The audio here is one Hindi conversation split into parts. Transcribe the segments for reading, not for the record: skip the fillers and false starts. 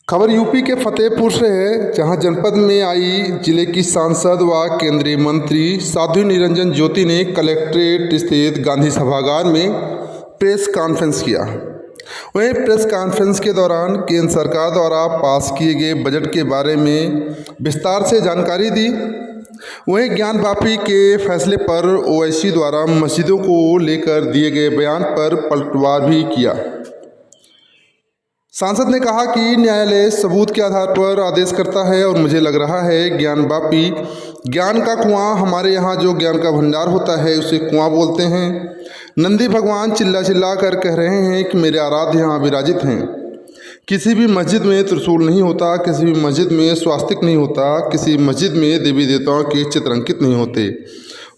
खबर यूपी के फतेहपुर से है, जहां जनपद में आई जिले की सांसद व केंद्रीय मंत्री साध्वी निरंजन ज्योति ने कलेक्ट्रेट स्थित गांधी सभागार में प्रेस कॉन्फ्रेंस किया। वहीं प्रेस कॉन्फ्रेंस के दौरान केंद्र सरकार द्वारा पास किए गए बजट के बारे में विस्तार से जानकारी दी। वहीं ज्ञान वापी के फैसले पर ओवैसी द्वारा मस्जिदों को लेकर दिए गए बयान पर पलटवार भी किया। सांसद ने कहा कि न्यायालय सबूत के आधार पर आदेश करता है और मुझे लग रहा है ज्ञान वापी ज्ञान का कुआं, हमारे यहाँ जो ज्ञान का भंडार होता है उसे कुआं बोलते हैं। नंदी भगवान चिल्ला चिल्ला कर कह रहे हैं कि मेरे आराध्य यहाँ विराजित हैं। किसी भी मस्जिद में त्रिशूल नहीं होता, किसी भी मस्जिद में स्वास्तिक नहीं होता, किसी मस्जिद में देवी देवताओं के चित्र अंकित नहीं होते।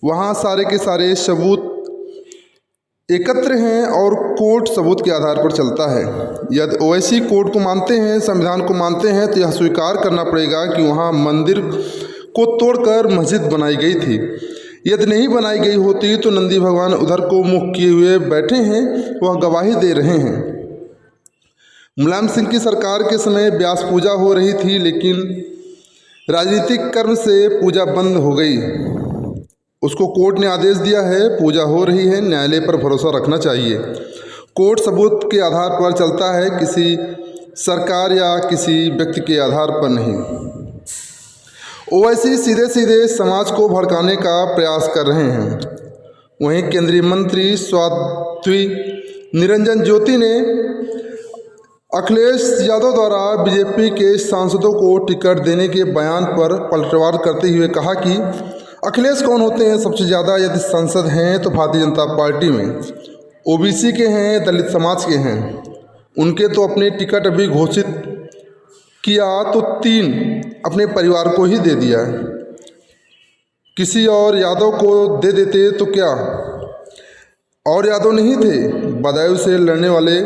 वहाँ सारे के सारे सबूत एकत्र हैं और कोर्ट सबूत के आधार पर चलता है। यदि ओवैसी कोर्ट को मानते हैं, संविधान को मानते हैं, तो यह स्वीकार करना पड़ेगा कि वहाँ मंदिर को तोड़कर मस्जिद बनाई गई थी। यदि नहीं बनाई गई होती तो नंदी भगवान उधर को मुख किए हुए बैठे हैं, वह गवाही दे रहे हैं। मुलायम सिंह की सरकार के समय व्यास पूजा हो रही थी, लेकिन राजनीतिक कर्म से पूजा बंद हो गई। उसको कोर्ट ने आदेश दिया है, पूजा हो रही है, न्यायालय पर भरोसा रखना चाहिए। कोर्ट सबूत के आधार पर चलता है, किसी सरकार या किसी व्यक्ति के आधार पर नहीं। ओवैसी सीधे सीधे समाज को भड़काने का प्रयास कर रहे हैं। वहीं केंद्रीय मंत्री साध्वी निरंजन ज्योति ने अखिलेश यादव द्वारा बीजेपी के सांसदों को टिकट देने के बयान पर पलटवार करते हुए कहा कि अखिलेश कौन होते हैं? सबसे ज़्यादा यदि सांसद हैं तो भारतीय जनता पार्टी में ओबीसी के हैं, दलित समाज के हैं। उनके तो अपने टिकट अभी घोषित किया तो 3 अपने परिवार को ही दे दिया है। किसी और यादव को दे देते तो क्या और यादव नहीं थे? बदायूं से लड़ने वाले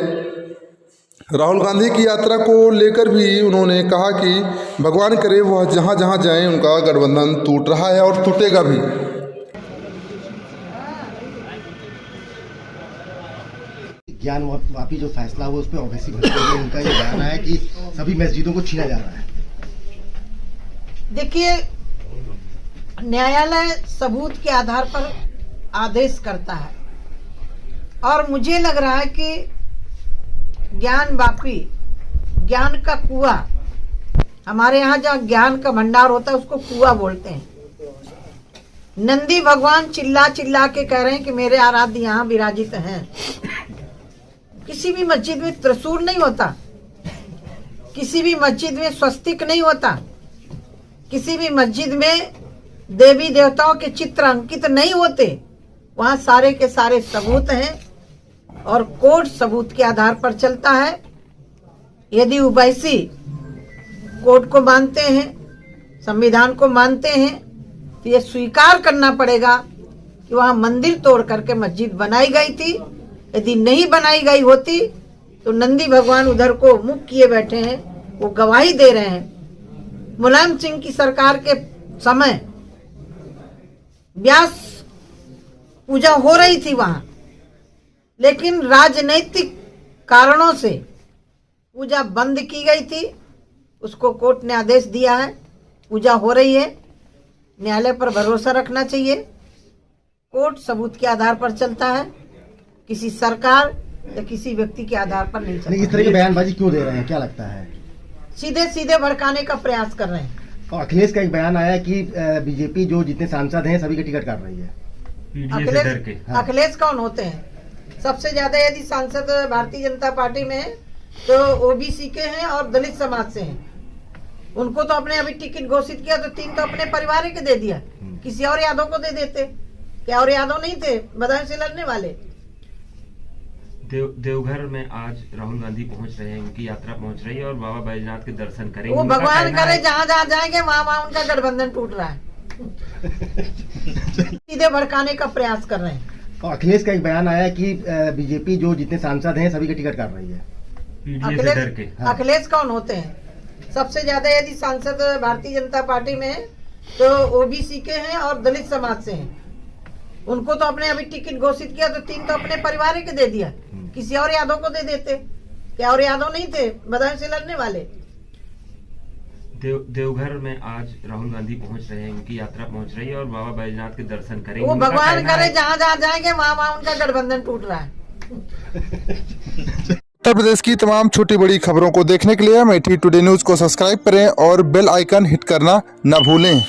राहुल गांधी की यात्रा को लेकर भी उन्होंने कहा कि भगवान करे वह जहाँ जहाँ जाएं उनका गठबंधन टूट रहा है और टूटेगा भी। ज्ञान वापी जो फैसला हुआ उस पर ओवैसी उनका ये बयान है कि सभी मस्जिदों को छीना जा रहा है। देखिए, न्यायालय सबूत के आधार पर आदेश करता है और मुझे लग रहा है कि ज्ञान वापी ज्ञान का कुआं, हमारे यहाँ जहाँ ज्ञान का भंडार होता है उसको कुआं बोलते हैं। नंदी भगवान चिल्ला चिल्ला के कह रहे हैं कि मेरे आराध्य यहाँ विराजित हैं। किसी भी मस्जिद में त्रिशूल नहीं होता, किसी भी मस्जिद में स्वस्तिक नहीं होता, किसी भी मस्जिद में देवी देवताओं के चित्र अंकित नहीं होते। वहाँ सारे के सारे सबूत हैं और कोर्ट सबूत के आधार पर चलता है। यदि ओवैसी कोर्ट को मानते हैं, संविधान को मानते हैं, तो ये स्वीकार करना पड़ेगा कि वहाँ मंदिर तोड़ करके मस्जिद बनाई गई थी। यदि नहीं बनाई गई होती तो नंदी भगवान उधर को मुख किए बैठे हैं, वो गवाही दे रहे हैं। मुलायम सिंह की सरकार के समय व्यास पूजा हो रही थी वहाँ, लेकिन राजनीतिक कारणों से पूजा बंद की गई थी। उसको कोर्ट ने आदेश दिया है, पूजा हो रही है, न्यायालय पर भरोसा रखना चाहिए। कोर्ट सबूत के आधार पर चलता है, किसी सरकार या किसी व्यक्ति के आधार पर नहीं चलता। इस तरह की बयानबाजी क्यों दे रहे हैं, क्या लगता है? सीधे सीधे भड़काने का प्रयास कर रहे हैं। और अखिलेश का एक बयान आया कि बीजेपी जो जितने सांसद हैं सभी के टिकट काट रही है। अखिलेश कौन होते हैं? सबसे ज्यादा यदि सांसद भारतीय जनता पार्टी में है तो ओबीसी के हैं और दलित समाज से हैं। उनको तो अपने अभी टिकट घोषित किया तो 3 तो अपने परिवार के दे दिया, किसी और यादव को दे देते। क्या और यादव नहीं थे बदायूं से लड़ने वाले? देवघर में आज राहुल गांधी पहुंच रहे हैं, उनकी यात्रा पहुंच रही है और बाबा बैजनाथ के दर्शन करेंगे। वो भगवान करे जहाँ जहाँ जाएंगे वहाँ वहाँ उनका गठबंधन टूट रहा है। सीधे भड़काने का प्रयास कर रहे हैं। और अखिलेश का एक बयान आया कि बीजेपी जो जितने सांसद हैं सभी के टिकट काट रही है। अखिलेश कौन होते हैं? सबसे ज्यादा यदि सांसद भारतीय जनता पार्टी में है तो ओबीसी के हैं और दलित समाज से हैं। उनको तो अपने अभी टिकट घोषित किया तो 3 तो अपने परिवार के दे दिया, किसी और यादव को दे देते। क्या और यादव नहीं थे बदायूं से लड़ने वाले? देवघर में आज राहुल गांधी पहुंच रहे हैं, उनकी यात्रा पहुंच रही है और बाबा बैजनाथ के दर्शन करेंगे। वो उनका भगवान कहना करे है- जहाँ जहाँ जाएंगे वहाँ वहाँ उनका गठबंधन टूट रहा है। उत्तर प्रदेश की तमाम छोटी बड़ी खबरों को देखने के लिए अमेठी टुडे न्यूज़ को सब्सक्राइब करें और बेल आइकन हिट करना न भूलें।